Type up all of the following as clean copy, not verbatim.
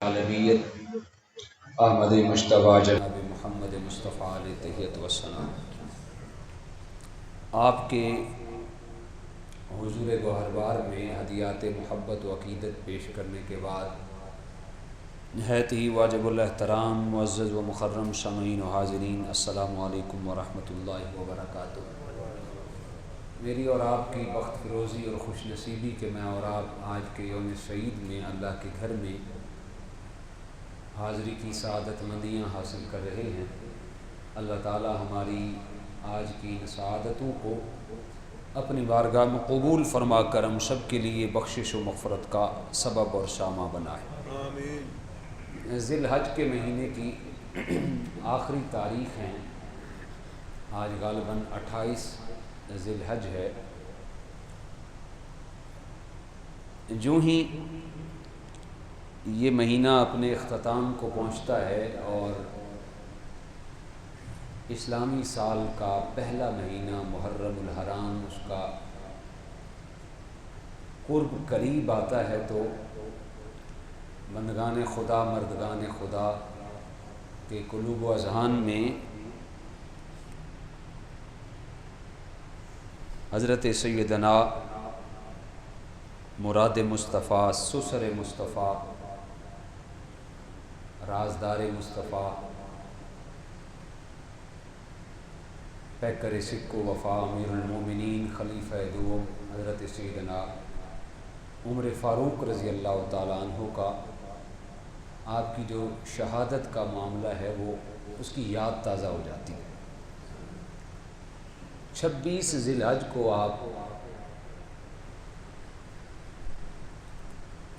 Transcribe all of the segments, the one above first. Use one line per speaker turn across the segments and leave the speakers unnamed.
عالمیت احمد مشتبہ جناب محمد مصطفیٰ علیہ تحیت وسلام، آپ کے حضور گوہربار میں ہدیات محبت و عقیدت پیش کرنے کے بعد نہایت ہی واجب الاحترام معزز و مکرم سامعین و حاضرین، السلام علیکم ورحمۃ اللہ وبرکاتہ۔ میری اور آپ کی بخت فروزی اور خوش نصیبی کہ میں اور آپ آج کے یوم سعید میں اللہ کے گھر میں حاضری کی سعادت مندیاں حاصل کر رہے ہیں۔ اللہ تعالی ہماری آج کی ان سعادتوں کو اپنی بارگاہ میں قبول فرما کر ہم سب کے لیے بخشش و مغفرت کا سبب اور شامہ بنائے۔ آمین۔ ذی الحج کے مہینے کی آخری تاریخ ہیں، آج غالباً 28 ذی الحج ہے۔ جو ہی یہ مہینہ اپنے اختتام کو پہنچتا ہے اور اسلامی سال کا پہلا مہینہ محرم الحرام اس کا قرب قریب آتا ہے، تو بندگان خدا مردگان خدا کے قلوب و اذہان میں حضرت سیدنا مراد مصطفیٰ، سسر مصطفیٰ، رازدار مصطفیٰ، پیکر صدق و وفا، امیر المومنین، خلیفہ دوم حضرت سیدنا عمر فاروق رضی اللہ تعالیٰ عنہ کا آپ کی جو شہادت کا معاملہ ہے وہ اس کی یاد تازہ ہو جاتی ہے۔ 26 ذی الحج کو آپ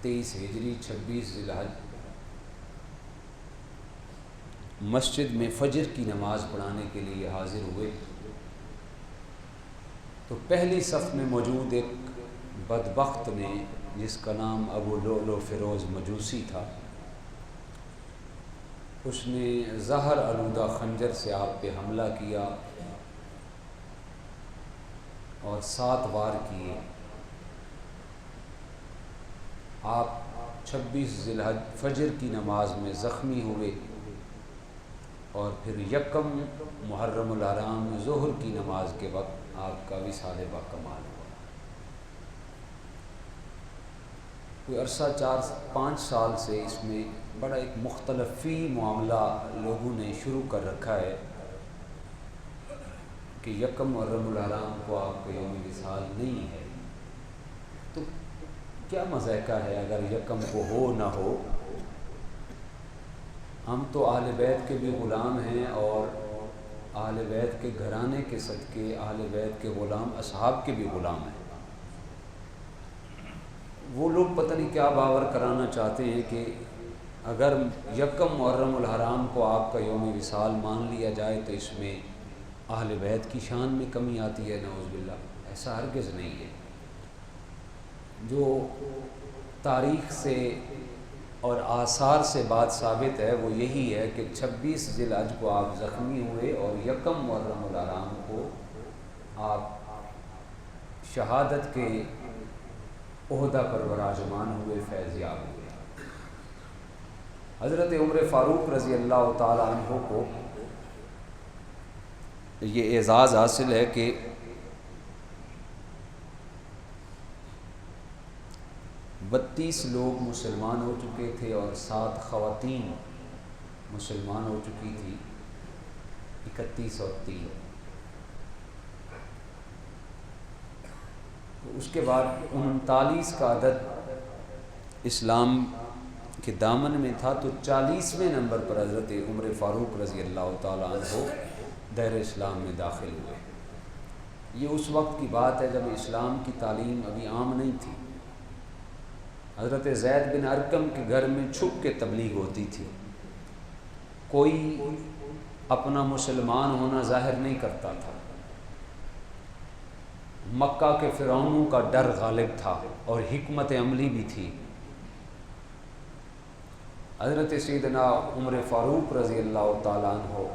23 ہجری 26 ذی الحج مسجد میں فجر کی نماز پڑھانے کے لیے حاضر ہوئے، تو پہلی صف میں موجود ایک بدبخت نے، جس کا نام ابو لؤلؤ فیروز مجوسی تھا، اس نے زہر آلودہ خنجر سے آپ پہ حملہ کیا اور 7 وار کیے۔ آپ 26 ذی الحج فجر کی نماز میں زخمی ہوئے اور پھر یکم محرم الحرام ظہر کی نماز کے وقت آپ کا وصال با کمال ہوا۔ کوئی عرصہ 4-5 سال سے اس میں بڑا ایک مختلفی معاملہ لوگوں نے شروع کر رکھا ہے کہ یکم محرم الحرام کو آپ کا یوم وصال نہیں ہے، تو کیا مذائقہ ہے اگر یکم کو ہو نہ ہو؟ ہم تو اہل بیت کے بھی غلام ہیں، اور اہل بیت کے گھرانے کے صدقے اہل بیت کے غلام اصحاب کے بھی غلام ہیں۔ وہ لوگ پتہ نہیں کیا باور کرانا چاہتے ہیں کہ اگر یکم محرم الحرام کو آپ کا یوم وصال مان لیا جائے تو اس میں اہل بیت کی شان میں کمی آتی ہے۔ نعوذ باللہ، ایسا ہرگز نہیں ہے۔ جو تاریخ سے اور آثار سے بات ثابت ہے وہ یہی ہے کہ 26 ذی الحج کو آپ زخمی ہوئے اور یکم محرم الحرام کو آپ شہادت کے عہدہ پر براجمان ہوئے، فیض یاب ہوئے۔ حضرت عمر فاروق رضی اللہ تعالیٰ عنہ کو یہ اعزاز حاصل ہے کہ بتیس لوگ مسلمان ہو چکے تھے اور 7 خواتین مسلمان ہو چکی تھی، 31 اور 3۔ اس کے بعد 39 کا عدد اسلام کے دامن میں تھا، تو 40ویں نمبر پر حضرت عمر فاروق رضی اللہ تعالیٰ عنہ دائر اسلام میں داخل ہوئے۔ یہ اس وقت کی بات ہے جب اسلام کی تعلیم ابھی عام نہیں تھی۔ حضرت زید بن ارقم کے گھر میں چھپ کے تبلیغ ہوتی تھی، کوئی اپنا مسلمان ہونا ظاہر نہیں کرتا تھا۔ مکہ کے فرعونوں کا ڈر غالب تھا اور حکمت عملی بھی تھی۔ حضرت سیدنا عمر فاروق رضی اللہ تعالیٰ عنہ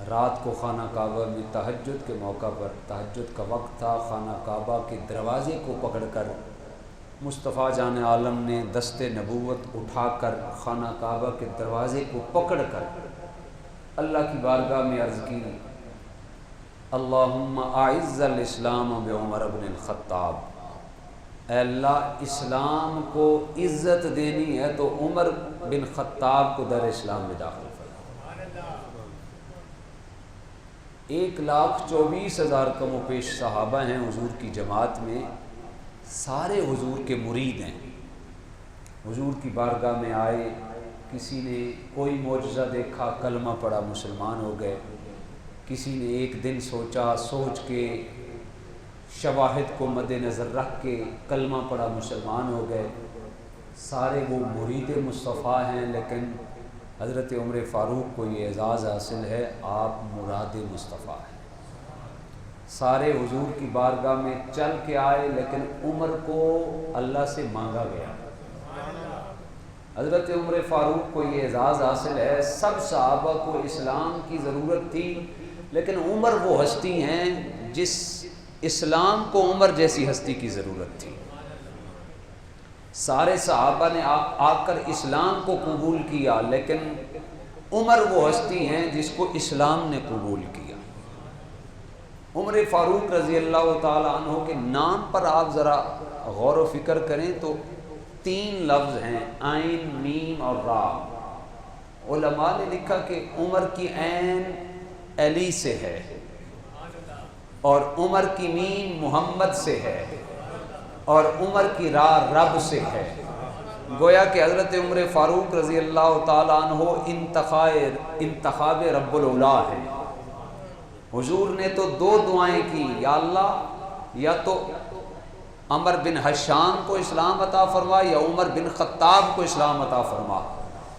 رات کو خانہ کعبہ میں تہجد کے موقع پر، تہجد کا وقت تھا، خانہ کعبہ کے دروازے کو پکڑ کر مصطفیٰ جان عالم نے دست نبوت اٹھا کر خانہ کعبہ کے دروازے کو پکڑ کر اللہ کی بارگاہ میں عرض کی، اللہم اعز الاسلام بعمر بن الخطاب، اے اللہ اسلام کو عزت دینی ہے تو عمر بن خطاب کو در اسلام میں داخل فرما۔ 1,24,000 کم و پیش صحابہ ہیں حضور کی جماعت میں، سارے حضور کے مرید ہیں۔ حضور کی بارگاہ میں آئے، کسی نے کوئی معجزہ دیکھا، کلمہ پڑھا، مسلمان ہو گئے۔ کسی نے ایک دن سوچ کے شواہد کو مد نظر رکھ کے کلمہ پڑھا، مسلمان ہو گئے۔ سارے وہ مرید مصطفیٰ ہیں، لیکن حضرت عمر فاروق کو یہ اعزاز حاصل ہے، آپ مراد مصطفیٰ ہیں۔ سارے حضور کی بارگاہ میں چل کے آئے، لیکن عمر کو اللہ سے مانگا گیا۔ حضرت عمر فاروق کو یہ اعزاز حاصل ہے، سب صحابہ کو اسلام کی ضرورت تھی، لیکن عمر وہ ہستی ہیں جس اسلام کو عمر جیسی ہستی کی ضرورت تھی۔ سارے صحابہ نے آ کر اسلام کو قبول کیا، لیکن عمر وہ ہستی ہیں جس کو اسلام نے قبول کیا۔ عمر فاروق رضی اللہ تعالی عنہ کے نام پر آپ ذرا غور و فکر کریں تو 3 لفظ ہیں، عین، میم اور را۔ علماء نے لکھا کہ عمر کی عین علی سے ہے، اور عمر کی میم محمد سے ہے، اور عمر کی را رب سے ہے۔ گویا کہ حضرت عمر فاروق رضی اللہ تعالی عنہ انتخاب رب العلا ہے۔ حضور نے تو 2 دعائیں کی، یا اللہ یا تو عمر بن حشام کو اسلام عطا فرما یا عمر بن خطاب کو اسلام عطا فرما۔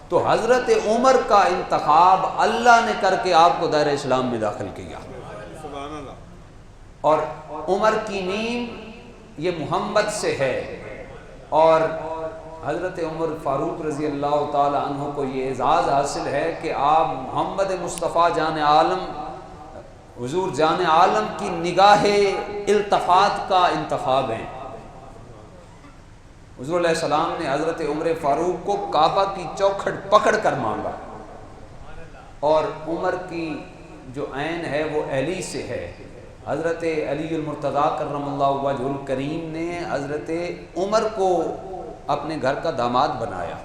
تو حضرت عمر کا انتخاب اللہ نے کر کے آپ کو دائرہ اسلام میں داخل کیا۔ اور عمر کی میم یہ محمد سے ہے، اور حضرت عمر فاروق رضی اللہ تعالی عنہ کو یہ اعزاز حاصل ہے کہ آپ محمد مصطفیٰ جان عالم، حضور جان عالم کی نگاہ التفات کا انتخاب ہیں۔ حضور علیہ السلام نے حضرت عمر فاروق کو کعبہ کی چوکھٹ پکڑ کر مانگا، اور عمر کی جو عین ہے وہ علی سے ہے۔ حضرت علی المرتضیٰ کرم اللہ وجہ الکریم نے حضرت عمر کو اپنے گھر کا داماد بنایا۔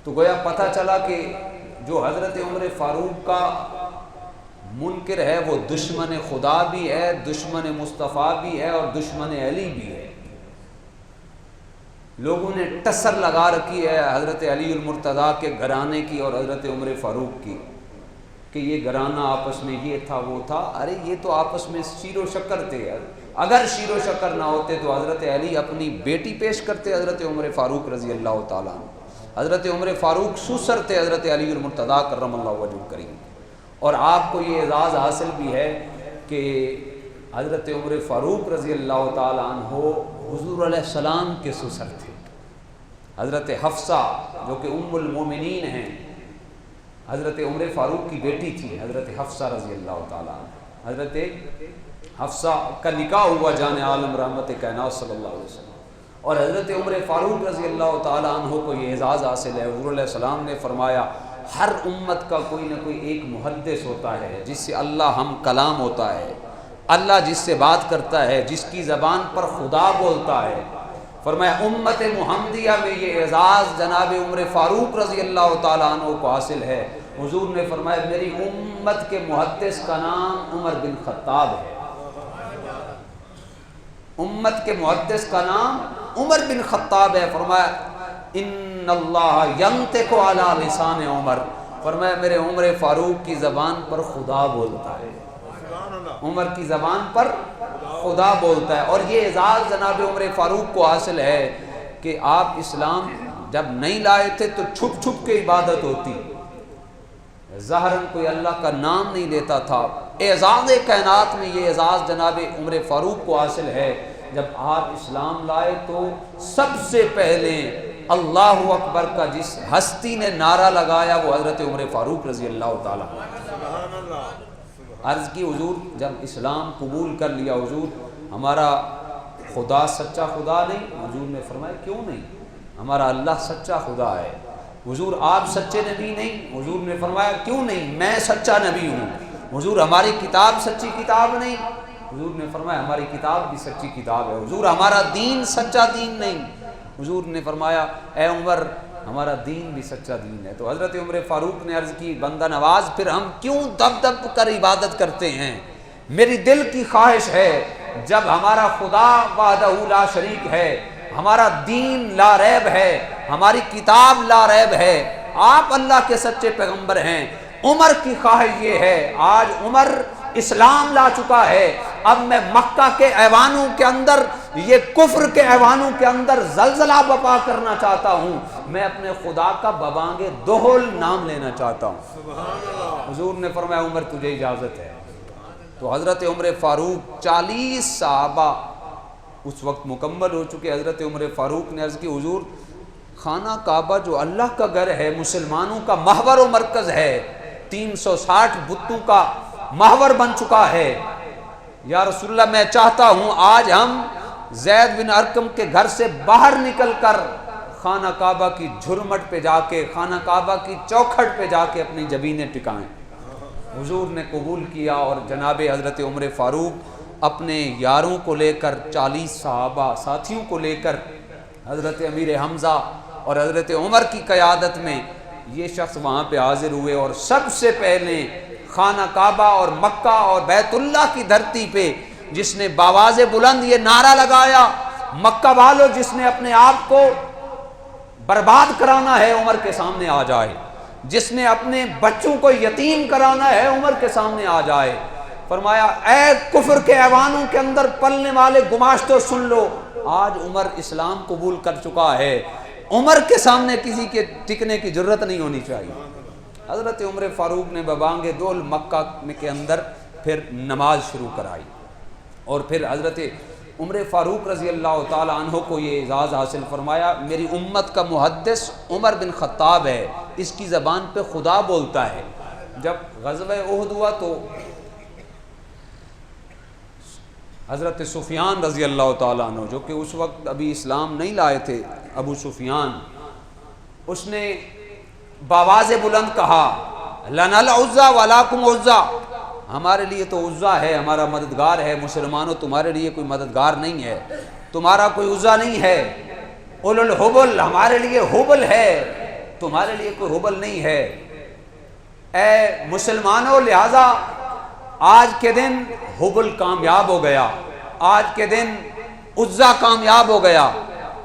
تو گویا پتہ چلا کہ جو حضرت عمر فاروق کا منکر ہے وہ دشمن خدا بھی ہے، دشمن مصطفیٰ بھی ہے، اور دشمن علی بھی ہے۔ لوگوں نے ٹسر لگا رکھی ہے حضرت علی المرتضیٰ کے گھرانے کی اور حضرت عمر فاروق کی، کہ یہ گھرانہ آپس میں یہ تھا وہ تھا۔ ارے یہ تو آپس میں شیر و شکر تھے، اگر شیر و شکر نہ ہوتے تو حضرت علی اپنی بیٹی پیش کرتے حضرت عمر فاروق رضی اللہ تعالیٰ عنہ۔ حضرت عمر فاروق سسر تھے حضرت علی المرتضیٰ کرم اللہ وجہ الکریم۔ اور آپ کو یہ اعزاز حاصل بھی ہے کہ حضرت عمر فاروق رضی اللہ تعالیٰ عنہ حضور علیہ السلام کے سسر تھے۔ حضرت حفصہ جو کہ ام المومنین ہیں، حضرت عمر فاروق کی بیٹی تھی حضرت حفصہ رضی اللہ تعالیٰ عنہ۔ حضرت حفصہ کا نکاح ہوا جان عالم رحمت کائنات صلی اللہ علیہ وسلم، اور حضرت عمر فاروق رضی اللہ تعالیٰ عنہ کو یہ اعزاز حاصل ہے۔ حضور علیہ السلام نے فرمایا ہر امت کا کوئی نہ کوئی ایک محدث ہوتا ہے جس سے اللہ ہم کلام ہوتا ہے، اللہ جس سے بات کرتا ہے، جس کی زبان پر خدا بولتا ہے۔ فرمایا امت محمدیہ میں یہ اعزاز جناب عمر فاروق رضی اللہ تعالیٰ عنہ کو حاصل ہے۔ حضور نے فرمایا میری امت کے محدث کا نام عمر بن خطاب ہے، امت کے محدث کا نام عمر بن خطاب ہے۔ فرمایا ان اللہ ینطق علی لسان عمر، فرمایا میرے عمر فاروق کی زبان پر خدا بولتا ہے، عمر کی زبان پر خدا بولتا ہے۔ اور یہ اعزاز جناب عمر فاروق کو حاصل ہے کہ آپ اسلام جب نہیں لائے تھے تو چھپ چھپ کے عبادت ہوتی، ظاہراً کوئی اللہ کا نام نہیں لیتا تھا۔ اعزاز کائنات میں یہ اعزاز جناب عمر فاروق کو حاصل ہے، جب آپ اسلام لائے تو سب سے پہلے اللہ اکبر کا جس ہستی نے نعرہ لگایا وہ حضرت عمر فاروق رضی اللہ تعالیٰ۔ عرض کی حضور جب اسلام قبول کر لیا، حضور ہمارا خدا سچا خدا نہیں؟ حضور نے فرمایا کیوں نہیں، ہمارا اللہ سچا خدا ہے۔ حضور آپ سچے نبی نہیں؟ حضور نے فرمایا کیوں نہیں، میں سچا نبی ہوں۔ حضور ہماری کتاب سچی کتاب نہیں؟ حضور نے فرمایا ہماری کتاب بھی سچی کتاب ہے۔ حضور ہمارا دین سچا دین نہیں؟ حضور نے فرمایا اے عمر ہمارا دین بھی سچا دین ہے۔ تو حضرت عمر فاروق نے عرض کی بندہ نواز پھر ہم کیوں دب دب کر عبادت کرتے ہیں؟ میری دل کی خواہش ہے جب ہمارا خدا وحدہ لا شریک ہے، ہمارا دین لا ریب ہے، ہماری کتاب لا ریب ہے، آپ اللہ کے سچے پیغمبر ہیں، عمر کی خواہش یہ ہے، آج عمر اسلام لا چکا ہے، اب میں مکہ کے ایوانوں کے اندر، یہ کفر کے ایوانوں کے اندر زلزلہ برپا کرنا چاہتا ہوں، میں اپنے خدا کا ببانگ دہل نام لینا چاہتا ہوں۔ حضور نے فرمایا عمر تجھے اجازت ہے۔ تو حضرت عمر فاروق 40 صحابہ اس وقت مکمل ہو چکے۔ حضرت عمر فاروق نے عرض کی حضور خانہ کعبہ جو اللہ کا گھر ہے، مسلمانوں کا محور و مرکز ہے، 360 بتوں کا محور بن چکا ہے، یا رسول اللہ میں چاہتا ہوں آج ہم زید بن ارقم کے گھر سے باہر نکل کر خانہ کعبہ کی جھرمٹ پہ جا کے، خانہ کعبہ کی چوکھٹ پہ جا کے اپنی جبینیں ٹکائیں۔ حضور نے قبول کیا اور جناب حضرت عمر فاروق اپنے یاروں کو لے کر، 40 صحابہ ساتھیوں کو لے کر، حضرت امیر حمزہ اور حضرت عمر کی قیادت میں یہ شخص وہاں پہ حاضر ہوئے، اور سب سے پہلے خانہ کعبہ اور مکہ اور بیت اللہ کی دھرتی پہ جس نے باواز بلند یہ نعرہ لگایا، مکہ والو جس نے اپنے آپ کو برباد کرانا ہے عمر کے سامنے آ جائے، جس نے اپنے بچوں کو یتیم کرانا ہے عمر کے سامنے آ جائے۔ فرمایا اے کفر کے ایوانوں کے اندر پلنے والے گماشتوں سن لو، آج عمر اسلام قبول کر چکا ہے، عمر کے سامنے کسی کے ٹکنے کی جرت نہیں ہونی چاہیے۔ حضرت عمر فاروق نے ببانگ دول مکہ کے اندر پھر نماز شروع کرائی، اور پھر حضرت عمر فاروق رضی اللہ تعالی عنہ کو یہ اعزاز حاصل فرمایا میری امت کا محدث عمر بن خطاب ہے، اس کی زبان پہ خدا بولتا ہے۔ جب غزوہ احد ہوا تو حضرت سفیان رضی اللہ تعالیٰ عنہ جو کہ اس وقت ابھی اسلام نہیں لائے تھے، ابو سفیان، اس نے باواز بلند کہا لنا العزا ولکم عزا، ہمارے لیے تو عزا ہے، ہمارا مددگار ہے، مسلمانوں تمہارے لیے کوئی مددگار نہیں ہے، تمہارا کوئی عزا نہیں ہے، اولو الحبل ہمارے لیے حبل ہے، تمہارے لیے کوئی حبل نہیں ہے۔ اے مسلمانوں لہذا آج کے دن حبل کامیاب ہو گیا، آج کے دن عزا کامیاب ہو گیا۔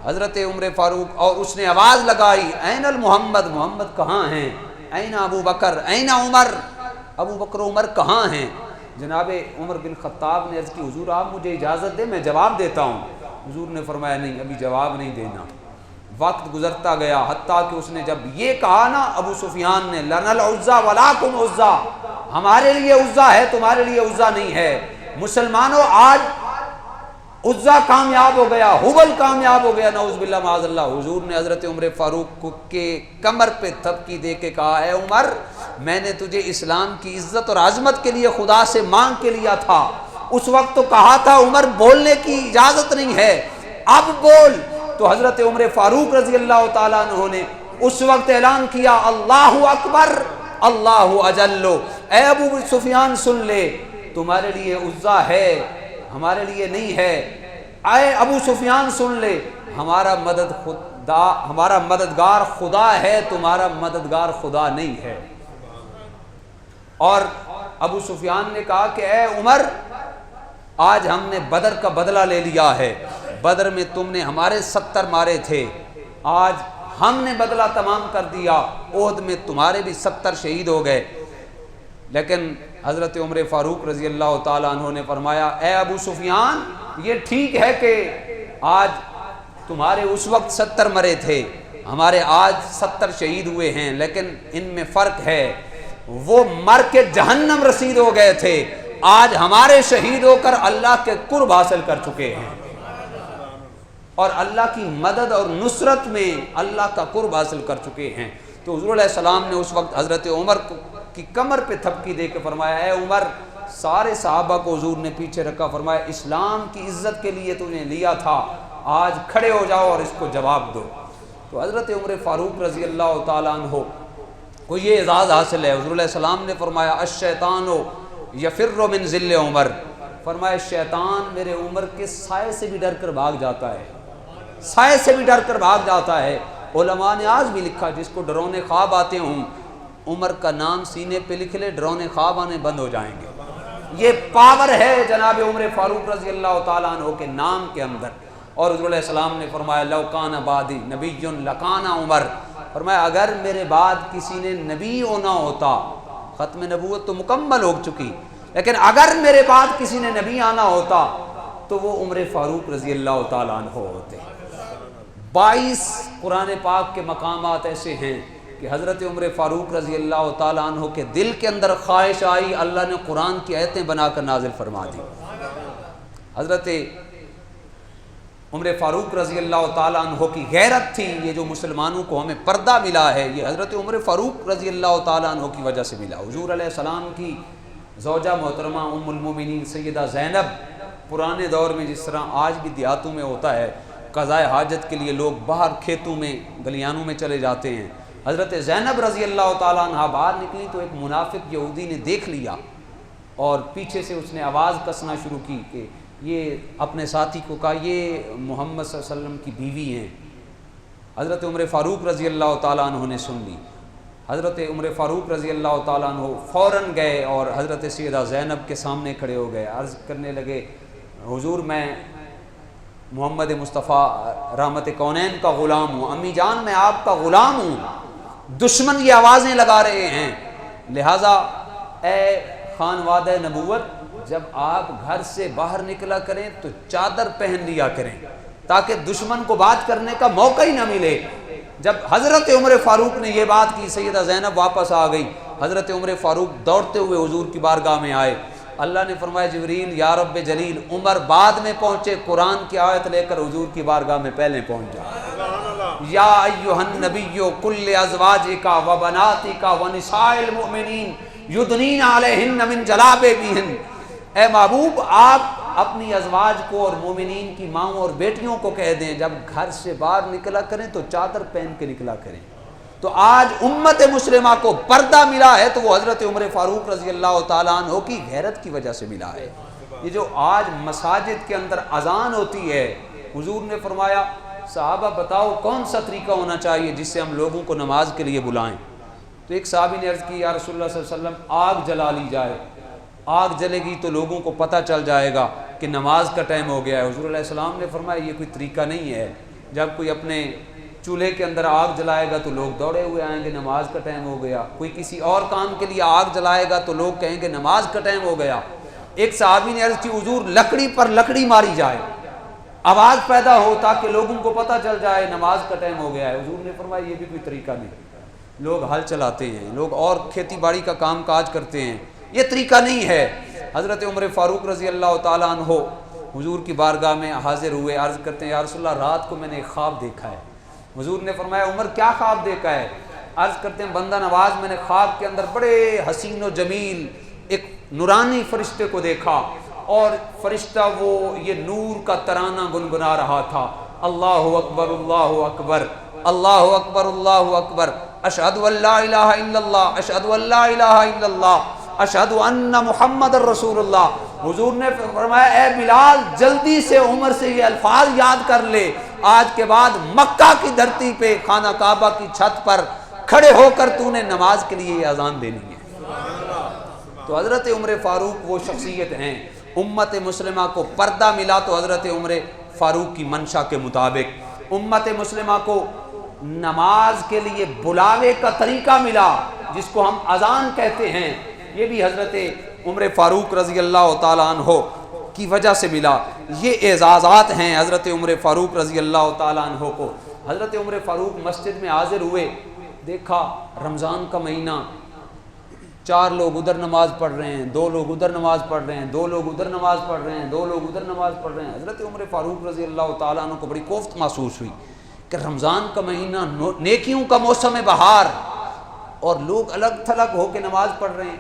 حضرت عمر فاروق اور اس نے آواز لگائی این المحمد، محمد کہاں ہیں؟ این ابو بکر، این عمر، ابو بکر عمر کہاں ہیں؟ جناب عمر بن خطاب نے عرض کی حضور آپ مجھے اجازت دیں میں جواب دیتا ہوں۔ حضور نے فرمایا نہیں ابھی جواب نہیں دینا۔ وقت گزرتا گیا حتیٰ کہ اس نے جب یہ کہا نا ابو سفیان نے لنا العزا ولکم عزا، ہمارے لیے عزا ہے تمہارے لیے عزا نہیں ہے، مسلمانوں آج عزا کامیاب ہو گیا، حبل کامیاب ہو گیا، نعوذ باللہ معاذ اللہ۔ حضور نے حضرت عمر فاروق کے کمر پہ تھپکی دے کے کہا اے عمر میں نے تجھے اسلام کی عزت اور عظمت کے لیے خدا سے مانگ کے لیا تھا، اس وقت تو کہا تھا عمر بولنے کی اجازت نہیں ہے، اب بول۔ تو حضرت عمر فاروق رضی اللہ تعالیٰ عنہ نے اس وقت اعلان کیا اللہ اکبر اللہ اجل، اے ابو سفیان سن لے تمہارے لیے عزا ہے ہمارے لیے نہیں ہے، اے ابو سفیان سن لے ہمارا مددگار خدا ہے تمہارا مددگار خدا نہیں ہے۔ اور ابو سفیان نے کہا کہ اے عمر آج ہم نے بدر کا بدلہ لے لیا ہے، بدر میں تم نے ہمارے 70 مارے تھے، آج ہم نے بدلہ تمام کر دیا، احد میں تمہارے بھی 70 شہید ہو گئے۔ لیکن حضرت عمر فاروق رضی اللہ تعالیٰ عنہ نے فرمایا اے ابو سفیان یہ ٹھیک ہے کہ آج تمہارے اس وقت 70 مرے تھے، ہمارے آج 70 شہید ہوئے ہیں، لیکن ان میں فرق ہے، وہ مر کے جہنم رسید ہو گئے تھے، آج ہمارے شہید ہو کر اللہ کے قرب حاصل کر چکے ہیں، اور اللہ کی مدد اور نصرت میں اللہ کا قرب حاصل کر چکے ہیں۔ تو حضور علیہ السلام نے اس وقت حضرت عمر کی کمر پہ تھپکی دے کے فرمایا اے عمر سارے صحابہ کو حضور نے پیچھے رکھا، فرمایا اسلام کی عزت کے لیے تو نے لیا تھا، آج کھڑے ہو جاؤ اور اس کو جواب دو۔ تو حضرت عمر فاروق رضی اللہ تعالیٰ عنہ کو یہ اعزاز حاصل ہے۔ حضور علیہ السلام نے فرمایا الشیطان یفر من ظل عمر، فرمایا شیطان میرے عمر کے سائے سے بھی ڈر کر بھاگ جاتا ہے، سائے سے بھی ڈر کر بھاگ جاتا ہے۔ علماء نے آج بھی لکھا جس کو ڈرونے خواب آتے ہوں عمر کا نام سینے پہ لکھ لے، ڈرونے خواب آنے بند ہو جائیں گے۔ یہ پاور ہے جناب عمر فاروق رضی اللہ تعالیٰ عنہ کے نام کے اندر۔ اور حضور علیہ السلام نے فرمایا لو کان بعدی نبی لکان عمر، فرمایا اگر میرے بعد کسی نے نبی ہونا ہوتا، ختم نبوت تو مکمل ہو چکی، لیکن اگر میرے بعد کسی نے نبی آنا ہوتا تو وہ عمر فاروق رضی اللہ تعالیٰ عنہ ہوتے۔ 22 قرآن پاک کے مقامات ایسے ہیں کہ حضرت عمر فاروق رضی اللہ تعالیٰ عنہ کے دل کے اندر خواہش آئی، اللہ نے قرآن کی آیتیں بنا کر نازل فرما دی۔ حضرت عمر فاروق رضی اللہ تعالیٰ عنہ کی غیرت تھی، یہ جو مسلمانوں کو ہمیں پردہ ملا ہے یہ حضرت عمر فاروق رضی اللہ تعالیٰ عنہ کی وجہ سے ملا۔ حضور علیہ السلام کی زوجہ محترمہ ام المومنین سیدہ زینب، پرانے دور میں جس طرح آج بھی دیہاتوں میں ہوتا ہے قضائے حاجت کے لیے لوگ باہر کھیتوں میں گلیانوں میں چلے جاتے ہیں، حضرت زینب رضی اللہ تعالیٰ عنہ باہر نکلی تو ایک منافق یہودی نے دیکھ لیا اور پیچھے سے اس نے آواز کسنا شروع کی کہ یہ اپنے ساتھی کو کہا یہ محمد صلی اللہ علیہ وسلم کی بیوی ہیں۔ حضرت عمر فاروق رضی اللہ تعالیٰ عنہ نے سن لی، حضرت عمر فاروق رضی اللہ تعالیٰ عنہ فوراً گئے اور حضرت سیدہ زینب کے سامنے کھڑے ہو گئے، عرض کرنے لگے حضور میں محمد مصطفیٰ رحمت کونین کا غلام ہوں، امی جان میں آپ کا غلام ہوں، دشمن یہ آوازیں لگا رہے ہیں، لہٰذا اے خانوادہ نبوت جب آپ گھر سے باہر نکلا کریں تو چادر پہن لیا کریں تاکہ دشمن کو بات کرنے کا موقع ہی نہ ملے۔ جب حضرت عمر فاروق نے یہ بات کی سیدہ زینب واپس آ گئی، حضرت عمر فاروق دوڑتے ہوئے حضور کی بارگاہ میں آئے، اللہ نے فرمایا جبریل یا رب جلیل عمر بعد میں پہنچے، قرآن کی آیت لے کر حضور کی بارگاہ میں پہلے پہنچ جا۔ یا ایھا النبی کل ازواجک و بناتک و نساء المؤمنین یدنین علیہن من جلابیبہن، اے محبوب آپ اپنی ازواج کو اور مومنین کی ماؤں اور بیٹیوں کو کہہ دیں جب گھر سے باہر نکلا کریں تو چادر پہن کے نکلا کریں۔ تو آج امت مسلمہ کو پردہ ملا ہے تو وہ حضرت عمر فاروق رضی اللہ تعالیٰ عنہ کی غیرت کی وجہ سے ملا ہے۔ یہ جو آج مساجد کے اندر اذان ہوتی ہے، حضور نے فرمایا صحابہ بتاؤ کون سا طریقہ ہونا چاہیے جس سے ہم لوگوں کو نماز کے لیے بلائیں؟ تو ایک صحابی نے عرض کی یا رسول اللہ صلی اللہ علیہ وسلم آگ جلا لی جائے، آگ جلے گی تو لوگوں کو پتہ چل جائے گا کہ نماز کا ٹائم ہو گیا ہے۔ حضور علیہ السلام نے فرمایا یہ کوئی طریقہ نہیں ہے، جب کوئی اپنے چولہے کے اندر آگ جلائے گا تو لوگ دوڑے ہوئے آئیں گے نماز کا ٹائم ہو گیا، کوئی کسی اور کام کے لیے آگ جلائے گا تو لوگ کہیں گے نماز کا ٹائم ہو گیا۔ ایک صحابی نے عرض کی حضور لکڑی پر لکڑی ماری جائے، آواز پیدا ہو تاکہ لوگوں کو پتہ چل جائے نماز کا ٹائم ہو گیا ہے۔ حضور نے فرمایا یہ بھی کوئی طریقہ نہیں، لوگ ہل چلاتے ہیں، لوگ اور کھیتی باڑی کا کام کاج کرتے ہیں، یہ طریقہ نہیں ہے۔ حضرت عمر فاروق رضی اللہ تعالیٰ عنہ حضور کی بارگاہ میں حاضر ہوئے، عرض کرتے ہیں یا رسول اللہ رات کو میں نے ایک خواب دیکھا ہے۔ حضور نے فرمایا عمر کیا خواب دیکھا ہے؟ عرض کرتے ہیں بندہ نواز میں نے خواب کے اندر بڑے حسین و جمیل ایک نورانی فرشتے کو دیکھا، اور فرشتہ وہ یہ نور کا ترانہ گنگنا رہا تھا، اللہ اکبر اللہ اکبر اللہ اکبر اللہ اکبر، اشہد ان لا الہ الا اللہ اشہد ان لا الہ الا اللہ اشہد ان محمد رسول اللہ۔ حضور نے فرمایا اے بلال جلدی سے عمر سے یہ الفاظ یاد کر لے، آج کے بعد مکہ کی دھرتی پہ خانہ کعبہ کی چھت پر کھڑے ہو کر تو نے نماز کے لیے یہ اذان دینی ہے۔ تو حضرت عمر فاروق وہ شخصیت ہیں، امت مسلمہ کو پردہ ملا تو حضرت عمر فاروق کی منشا کے مطابق، امت مسلمہ کو نماز کے لیے بلاوے کا طریقہ ملا جس کو ہم اذان کہتے ہیں، یہ بھی حضرت عمر فاروق رضی اللہ تعالیٰ عنہ کی وجہ سے ملا۔ یہ اعزازات ہیں حضرت عمر فاروق رضی اللہ تعالیٰ عنہ کو۔ حضرت عمر فاروق مسجد میں حاضر ہوئے، دیکھا رمضان کا مہینہ، 4 لوگ ادھر نماز پڑھ رہے ہیں، 2 لوگ ادھر نماز پڑھ رہے ہیں، 2 لوگ ادھر نماز پڑھ رہے ہیں، 2 لوگ ادھر نماز پڑھ رہے ہیں۔ حضرت عمر فاروق رضی اللہ تعالیٰ عنہ کو بڑی کوفت محسوس ہوئی کہ رمضان کا مہینہ، نیکیوں کا موسم بہار، اور لوگ الگ تھلگ ہو کے نماز پڑھ رہے ہیں۔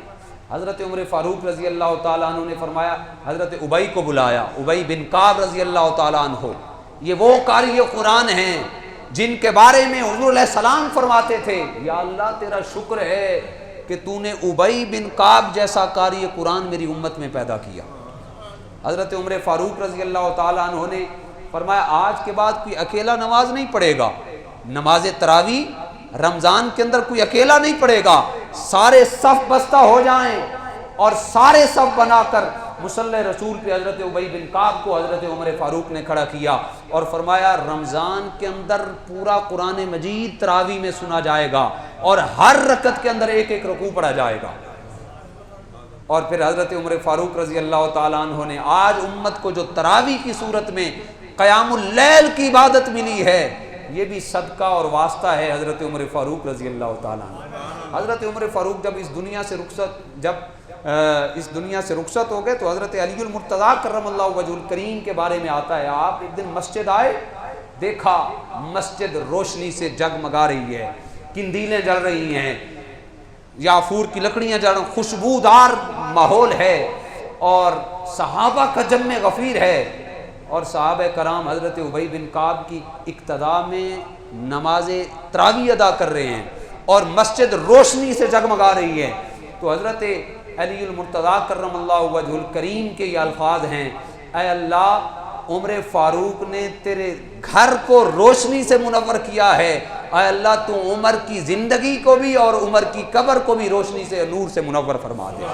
حضرت عمر فاروق رضی اللہ تعالیٰ عنہ نے فرمایا، حضرت ابی کو بلایا، ابی بن کعب رضی اللہ تعالیٰ عنہ، یہ وہ قاری قرآن ہیں جن کے بارے میں حضور علیہ السلام فرماتے تھے یا اللہ تیرا شکر ہے کہ تو نے ابی بن کعب جیسا قاری قرآن میری امت میں پیدا کیا۔ حضرت عمر فاروق رضی اللہ تعالیٰ عنہ نے فرمایا آج کے بعد کوئی اکیلا نماز نہیں پڑھے گا، نماز تراویح رمضان کے اندر کوئی اکیلا نہیں پڑھے گا، سارے صف بستہ ہو جائیں اور سارے صف بنا کر مصلی رسول پہ حضرت ابی بن کعب کو حضرت عمر فاروق نے کھڑا کیا اور فرمایا رمضان کے اندر پورا قرآن مجید تراویح میں سنا جائے گا اور ہر رکعت کے اندر ایک ایک رکوع پڑھا جائے گا۔ اور پھر حضرت عمر فاروق رضی اللہ تعالیٰ عنہ نے آج امت کو جو تراویح کی صورت میں قیام اللیل کی عبادت ملی ہے، یہ بھی صدقہ اور واسطہ ہے حضرت عمر فاروق رضی اللہ تعالیٰ عنہ۔ حضرت عمر فاروق جب اس دنیا سے رخصت ہو گئے تو حضرت علی المرتضیٰ کرم اللہ وجہ الکریم کے بارے میں آتا ہے، آپ ایک دن مسجد آئے، دیکھا مسجد روشنی سے جگمگا رہی ہے، قندیلیں جل رہی ہیں، یافور کی لکڑیاں جل رہی ہیں، خوشبودار ماحول ہے اور صحابہ کا جم غفیر ہے، اور صحابہ کرام حضرت ابی بن کعب کی اقتداء میں نماز تراویح ادا کر رہے ہیں اور مسجد روشنی سے جگمگا رہی ہے۔ تو حضرت علی المرتضیٰ کرم اللہ وجہ الکریم کے یہ الفاظ ہیں، اے اللہ عمر فاروق نے تیرے گھر کو روشنی سے منور کیا ہے، اے اللہ تو عمر کی زندگی کو بھی اور عمر کی قبر کو بھی روشنی سے نور سے منور فرما دے۔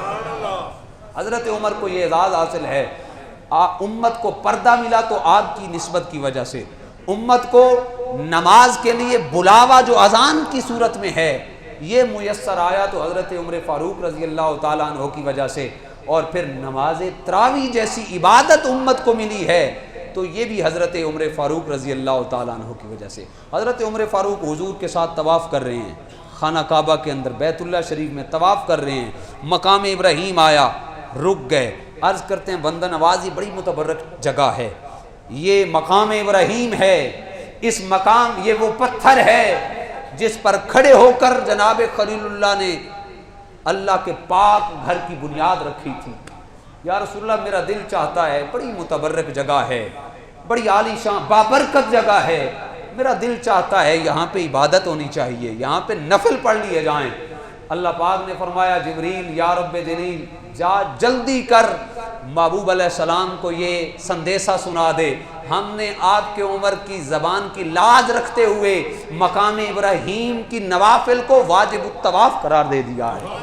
حضرت عمر کو یہ اعزاز حاصل ہے، امت کو پردہ ملا تو آپ کی نسبت کی وجہ سے، امت کو نماز کے لیے بلاوا جو اذان کی صورت میں ہے یہ میسر آیا تو حضرت عمر فاروق رضی اللہ تعالیٰ عنہ کی وجہ سے، اور پھر نماز تراویح جیسی عبادت امت کو ملی ہے تو یہ بھی حضرت عمر فاروق رضی اللہ تعالیٰ عنہ کی وجہ سے۔ حضرت عمر فاروق حضور کے ساتھ طواف کر رہے ہیں، خانہ کعبہ کے اندر بیت اللہ شریف میں طواف کر رہے ہیں، مقام ابراہیم آیا، رک گئے، عرض کرتے ہیں بندہ نوازی بڑی متبرک جگہ ہے، یہ مقام ابراہیم ہے، اس مقام یہ وہ پتھر ہے جس پر کھڑے ہو کر جناب خلیل اللہ نے اللہ کے پاک گھر کی بنیاد رکھی تھی۔ یا رسول اللہ میرا دل چاہتا ہے، بڑی متبرک جگہ ہے، بڑی عالی شان بابرکت جگہ ہے، میرا دل چاہتا ہے یہاں پہ عبادت ہونی چاہیے، یہاں پہ نفل پڑھ لیے جائیں۔ اللہ پاک نے فرمایا جبریل یا رب جلیل جا جلدی کر محبوب علیہ السلام کو یہ سندیسہ سنا دے، ہم نے آپ کے عمر کی زبان کی لاج رکھتے ہوئے مقام ابراہیم کی نوافل کو واجب الطواف قرار دے دیا ہے۔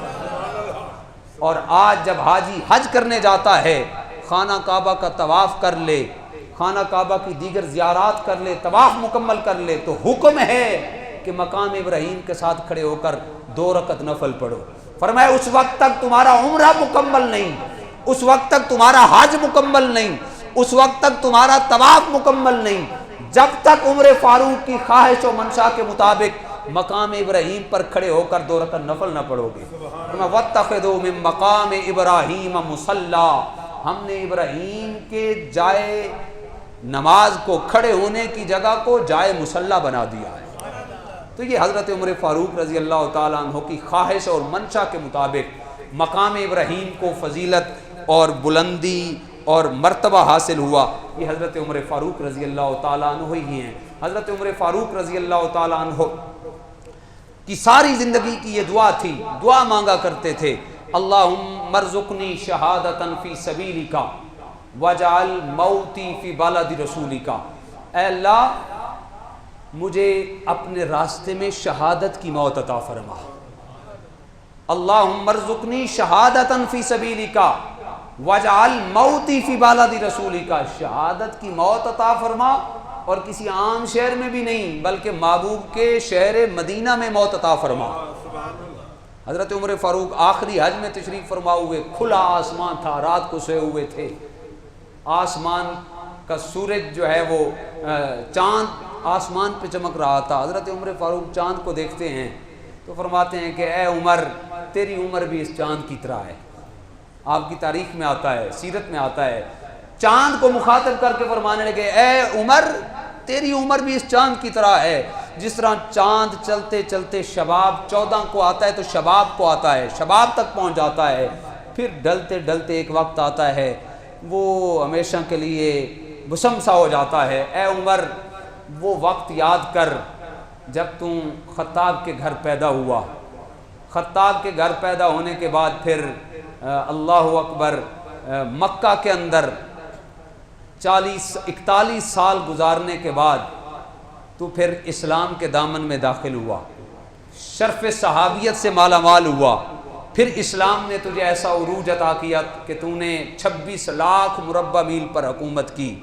اور آج جب حاجی حج کرنے جاتا ہے خانہ کعبہ کا طواف کر لے، خانہ کعبہ کی دیگر زیارات کر لے، طواف مکمل کر لے تو حکم ہے کہ مقام ابراہیم کے ساتھ کھڑے ہو کر 2 رکعت نفل پڑھو۔ فرمایا اس وقت تک تمہارا عمرہ مکمل نہیں، اس وقت تک تمہارا حج مکمل نہیں، اس وقت تک تمہارا طواف مکمل نہیں، جب تک عمر فاروق کی خواہش و منشا کے مطابق مقام ابراہیم پر کھڑے ہو کر 2 رکعت نفل نہ پڑھو گے۔ وَاتَّخِذُوا مِن مَّقَامِ إِبْرَاهِيمَ مُصَلًّى، ہم نے ابراہیم کے جائے نماز کو، کھڑے ہونے کی جگہ کو جائے مصلی بنا دیا ہے۔ تو یہ حضرت عمر فاروق رضی اللہ تعالیٰ عنہ کی خواہش اور منشا کے مطابق مقام ابراہیم کو فضیلت اور بلندی اور مرتبہ حاصل ہوا، یہ حضرت عمر فاروق رضی اللہ تعالیٰ عنہ ہی ہیں۔ حضرت عمر فاروق رضی اللہ تعالیٰ عنہ کی ساری زندگی کی یہ دعا تھی، دعا مانگا کرتے تھے، اللہم ارزقنی شہادتا فی سبیلک واجعل موتی فی بلد رسولک، اے اللہ مجھے اپنے راستے میں شہادت کی موت عطا فرما، اللہم ارزقنی شہادتا فی سبیلک واجعل موتی فی بلد رسولک، شہادت کی موت عطا فرما اور کسی عام شہر میں بھی نہیں بلکہ محبوب کے شہر مدینہ میں موت عطا فرما۔ حضرت عمر فاروق آخری حج میں تشریف فرما ہوئے، کھلا آسمان تھا، رات کو سوئے ہوئے تھے، آسمان کا سورج جو ہے وہ چاند آسمان پہ چمک رہا تھا، حضرت عمر فاروق چاند کو دیکھتے ہیں تو فرماتے ہیں کہ اے عمر تیری عمر بھی اس چاند کی طرح ہے۔ آپ کی تاریخ میں آتا ہے، سیرت میں آتا ہے، چاند کو مخاطب کر کے فرمانے لگے اے عمر تیری عمر بھی اس چاند کی طرح ہے، جس طرح چاند چلتے چلتے شباب 14 کو آتا ہے تو شباب کو آتا ہے، شباب تک پہنچ جاتا ہے، پھر ڈلتے ڈلتے ایک وقت آتا ہے وہ ہمیشہ کے لیے بسم سا ہو جاتا ہے۔ اے عمر وہ وقت یاد کر جب تم خطاب کے گھر پیدا ہوا، خطاب کے گھر پیدا ہونے کے بعد پھر اللہ اکبر مکہ کے اندر 41 سال گزارنے کے بعد تو پھر اسلام کے دامن میں داخل ہوا، شرف صحابیت سے مالا مال ہوا، پھر اسلام نے تجھے ایسا عروج عطا کیا کہ تو نے 26 لاکھ مربع میل پر حکومت کی۔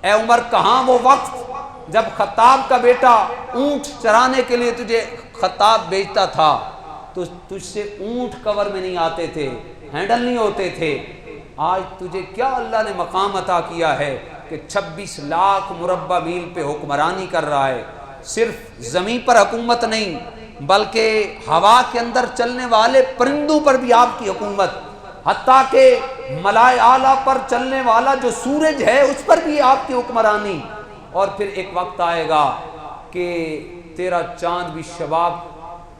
اے عمر کہاں وہ وقت جب خطاب کا بیٹا اونٹ چرانے کے لیے تجھے خطاب بھیجتا تھا تو تجھ سے اونٹ کور میں نہیں آتے تھے، ہینڈل نہیں ہوتے تھے۔ آج تجھے کیا اللہ نے مقام عطا کیا ہے کہ 26 لاکھ مربع میل پہ حکمرانی کر رہا ہے، صرف زمین پر حکومت نہیں بلکہ ہوا کے اندر چلنے والے پرندوں پر بھی آپ کی حکومت، حتیٰ کہ ملائے اعلیٰ پر چلنے والا جو سورج ہے اس پر بھی آپ کی حکمرانی۔ اور پھر ایک وقت آئے گا کہ تیرا چاند بھی شباب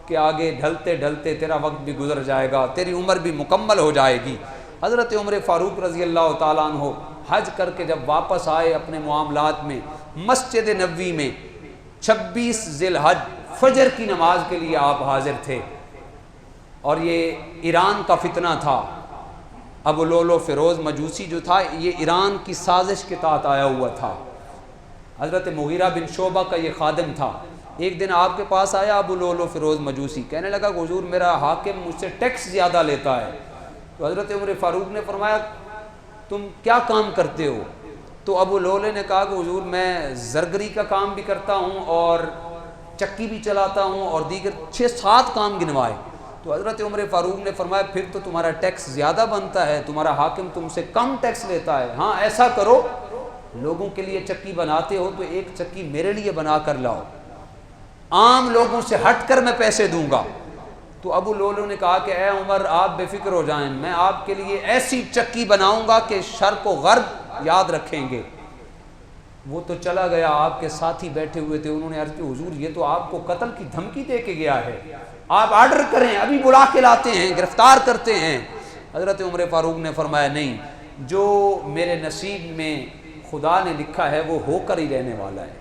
کے آگے ڈھلتے ڈھلتے تیرا وقت بھی گزر جائے گا، تیری عمر بھی مکمل ہو جائے گی۔ حضرت عمر فاروق رضی اللہ تعالیٰ عنہ حج کر کے جب واپس آئے اپنے معاملات میں، مسجد نبوی میں 26 ذی الحج فجر کی نماز کے لیے آپ حاضر تھے، اور یہ ایران کا فتنہ تھا۔ ابو لولو فیروز مجوسی جو تھا یہ ایران کی سازش کے تحت آیا ہوا تھا، حضرت مغیرہ بن شعبہ کا یہ خادم تھا۔ ایک دن آپ کے پاس آیا ابو لولو فیروز مجوسی، کہنے لگا کہ حضور میرا حاکم مجھ سے ٹیکس زیادہ لیتا ہے۔ تو حضرت عمر فاروق نے فرمایا تم کیا کام کرتے ہو؟ تو ابو لولے نے کہا کہ حضور میں زرگری کا کام بھی کرتا ہوں اور چکی بھی چلاتا ہوں اور دیگر 6-7 کام گنوائے۔ تو حضرت عمر فاروق نے فرمایا پھر تو تمہارا ٹیکس زیادہ بنتا ہے، تمہارا حاکم تم سے کم ٹیکس لیتا ہے۔ ہاں ایسا کرو، لوگوں کے لیے چکی بناتے ہو تو ایک چکی میرے لیے بنا کر لاؤ، عام لوگوں سے ہٹ کر میں پیسے دوں گا۔ تو ابو لولو نے کہا کہ اے عمر آپ بے فکر ہو جائیں، میں آپ کے لیے ایسی چکی بناؤں گا کہ شرق و غرب یاد رکھیں گے۔ وہ تو چلا گیا، آپ کے ساتھی بیٹھے ہوئے تھے، انہوں نے عرض کی حضور یہ تو آپ کو قتل کی دھمکی دے کے گیا ہے، آپ آرڈر کریں ابھی بلا کے لاتے ہیں، گرفتار کرتے ہیں۔ حضرت عمر فاروق نے فرمایا نہیں، جو میرے نصیب میں خدا نے لکھا ہے وہ ہو کر ہی رہنے والا ہے۔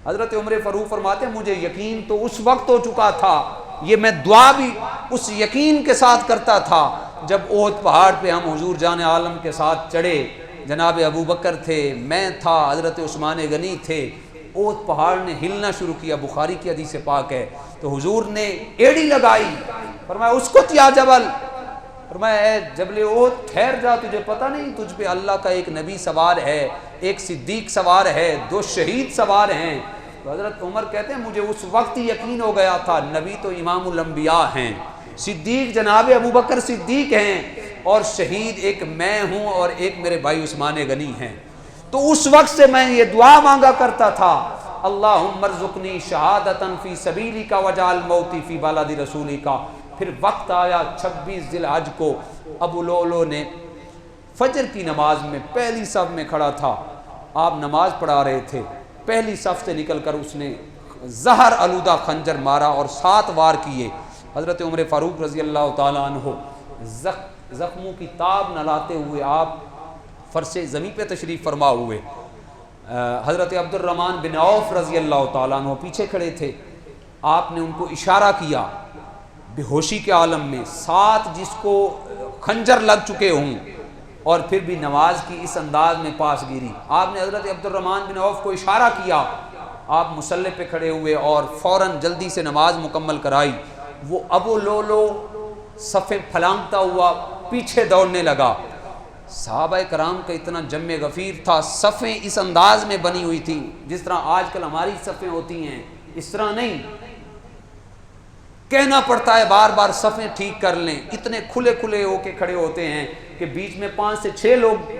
حضرت عمر فاروق فرماتے ہیں مجھے یقین تو اس وقت ہو چکا تھا، یہ میں دعا بھی اس یقین کے ساتھ کرتا تھا جب احد پہاڑ پہ ہم حضور جان عالم کے ساتھ چڑھے، جناب ابو بکر تھے، میں تھا، حضرت عثمان غنی تھے، احد پہاڑ نے ہلنا شروع کیا، بخاری کی حدیث پاک ہے، تو حضور نے ایڑی لگائی، فرمایا اسکت یا جبل، فرمایا اے جبل احد ٹھہر جا، تجھے پتہ نہیں تجھ پہ اللہ کا ایک نبی سوار ہے، ایک صدیق سوار ہے، 2 شہید سوار ہیں۔ تو حضرت عمر کہتے ہیں مجھے اس وقت ہی یقین ہو گیا تھا نبی تو امام الانبیاء ہیں، صدیق جناب ابو بکر صدیق ہیں، اور شہید ایک میں ہوں اور ایک میرے بھائی عثمان غنی ہیں۔ تو اس وقت سے میں یہ دعا مانگا کرتا تھا اللہم ارزقنی شہادتا فی سبیلک وجعل موتی فی بلد رسولک۔ پھر وقت آیا 26 ذی الحج کو، ابو لولو نے فجر کی نماز میں پہلی صف میں کھڑا تھا، آپ نماز پڑھا رہے تھے، پہلی صف سے نکل کر اس نے زہر آلودہ خنجر مارا اور 7 وار کیے۔ حضرت عمر فاروق رضی اللہ تعالیٰ عنہ زخموں کی تاب نہ لاتے ہوئے آپ فرش زمین پہ تشریف فرما ہوئے، حضرت عبد الرحمن بن عوف رضی اللہ تعالیٰ عنہ پیچھے کھڑے تھے، آپ نے ان کو اشارہ کیا بے ہوشی کے عالم میں، 7 جس کو خنجر لگ چکے ہوں اور پھر بھی نماز کی اس انداز میں پاس گیری۔ آپ نے حضرت عبد الرحمن بن عوف کو اشارہ کیا، آپ مصلی پہ کھڑے ہوئے اور فوراً جلدی سے نماز مکمل کرائی۔ وہ ابو لولو صفیں پھلانگتا ہوا پیچھے دوڑنے لگا۔ صحابہ کرام کا اتنا جم غفیر تھا، صفیں اس انداز میں بنی ہوئی تھی جس طرح آج کل ہماری صفیں ہوتی ہیں، اس طرح نہیں، کہنا پڑتا ہے بار بار صفیں ٹھیک کر لیں، اتنے کھلے کھلے ہو کے کھڑے ہوتے ہیں کہ بیچ میں 5 سے 6 لوگ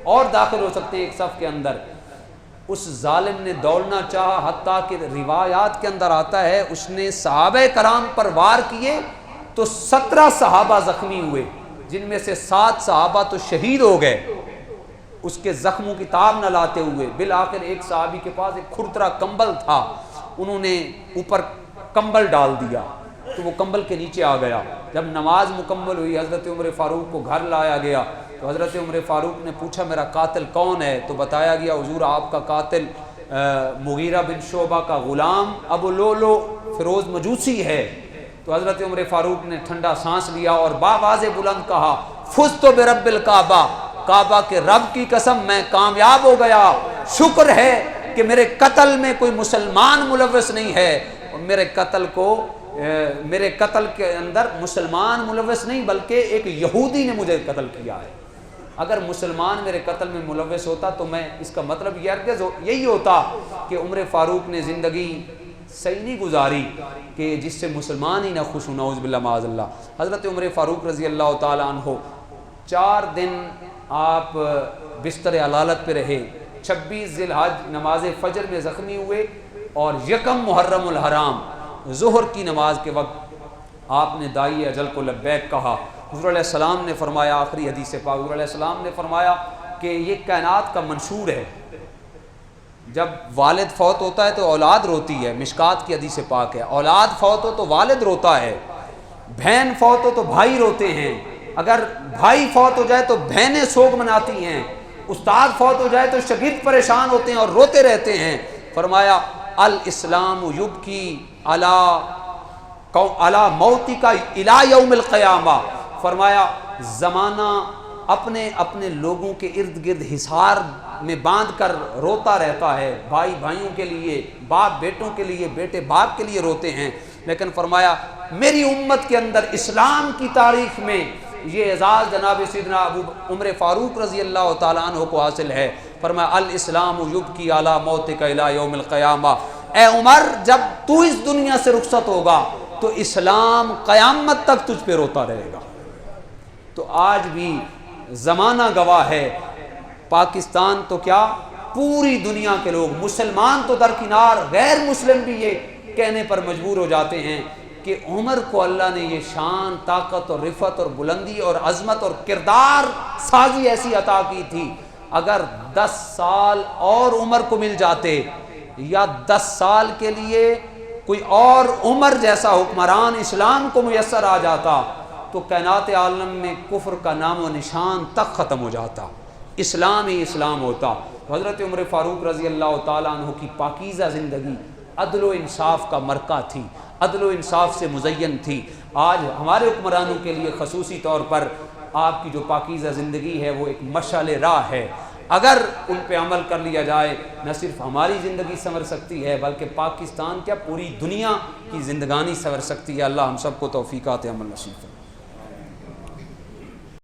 اور داخل ہو سکتے ہیں ایک صف کے اندر۔ اس ظالم نے دوڑنا چاہا، حتیٰ کہ روایات کے اندر آتا ہے اس نے صحابہ کرام پر وار کیے تو 17 صحابہ زخمی ہوئے، جن میں سے 7 صحابہ تو شہید ہو گئے اس کے زخموں کی تاب نہ لاتے ہوئے۔ بالآخر ایک صحابی کے پاس ایک کھرترا کمبل تھا، انہوں نے اوپر کمبل ڈال دیا تو وہ کمبل کے نیچے آ گیا۔ جب نماز مکمل ہوئی حضرت عمر فاروق کو گھر لایا گیا تو حضرت عمر فاروق نے پوچھا میرا قاتل کون ہے؟ تو بتایا گیا حضور آپ کا قاتل مغیرہ بن شعبہ کا غلام ابو لولو فیروز مجوسی ہے۔ تو حضرت عمر فاروق نے ٹھنڈا سانس لیا اور باواز بلند کہا فزت برب الکعبہ، کعبہ کے رب کی قسم میں کامیاب ہو گیا، شکر ہے کہ میرے قتل میں کوئی مسلمان ملوث نہیں ہے، اور میرے قتل کے اندر مسلمان ملوث نہیں بلکہ ایک یہودی نے مجھے قتل کیا ہے۔ اگر مسلمان میرے قتل میں ملوث ہوتا تو میں اس کا مطلب یہی ہوتا کہ عمر فاروق نے زندگی صحیح نہیں گزاری کہ جس سے مسلمان ہی نہ خوش ہو، نعوذ باللہ معاذ اللہ۔ حضرت عمر فاروق رضی اللہ تعالیٰ عنہ 4 دن آپ بستر علالت پہ رہے، 26 ذی الحج نماز فجر میں زخمی ہوئے اور 1 محرم الحرام ظہر کی نماز کے وقت آپ نے دائی اجل کو لبیک کہا۔ حضور علیہ السلام نے فرمایا، آخری حدیث پاک، حضور علیہ السلام نے فرمایا کہ یہ کائنات کا منشور ہے، جب والد فوت ہوتا ہے تو اولاد روتی ہے، مشکات کی حدیث پاک ہے، اولاد فوت ہو تو والد روتا ہے، بہن فوت ہو تو بھائی روتے ہیں، اگر بھائی فوت ہو جائے تو بہنیں سوگ مناتی ہیں، استاد فوت ہو جائے تو شاگرد پریشان ہوتے ہیں اور روتے رہتے ہیں۔ فرمایا الاسلام یبکی علی موتی کا الی یوم القیامہ، فرمایا زمانہ اپنے اپنے لوگوں کے ارد گرد حصار میں باندھ کر روتا رہتا ہے، بھائی بھائیوں کے لیے، باپ بیٹوں کے لیے، بیٹے باپ کے لیے روتے ہیں، لیکن فرمایا میری امت کے اندر اسلام کی تاریخ میں یہ اعزاز جناب سیدنا ابو عمر فاروق رضی اللہ تعالیٰ عنہ کو حاصل ہے۔ فرمایا الاسلام یبکی علی موتک الی یوم القیامہ، اے عمر جب تو اس دنیا سے رخصت ہوگا تو اسلام قیامت تک تجھ پہ روتا رہے گا۔ تو آج بھی زمانہ گواہ ہے، پاکستان تو کیا پوری دنیا کے لوگ، مسلمان تو درکنار، غیر مسلم بھی یہ کہنے پر مجبور ہو جاتے ہیں کہ عمر کو اللہ نے یہ شان، طاقت اور رفعت اور بلندی اور عظمت اور کردار سازی ایسی عطا کی تھی، اگر 10 سال اور عمر کو مل جاتے یا 10 سال کے لیے کوئی اور عمر جیسا حکمران اسلام کو میسر آ جاتا تو کائنات عالم میں کفر کا نام و نشان تک ختم ہو جاتا، اسلام ہی اسلام ہوتا۔ حضرت عمر فاروق رضی اللہ تعالیٰ عنہ کی پاکیزہ زندگی عدل و انصاف کا مرکہ تھی، عدل و انصاف سے مزین تھی۔ آج ہمارے حکمرانوں کے لیے خصوصی طور پر آپ کی جو پاکیزہ زندگی ہے وہ ایک مشعل راہ ہے، اگر ان پہ عمل کر لیا جائے نہ صرف ہماری زندگی سنور سکتی ہے بلکہ پاکستان کیا پوری دنیا کی زندگانی سنور سکتی ہے۔ اللہ ہم سب کو توفیقات عمل نصیب فرمائے۔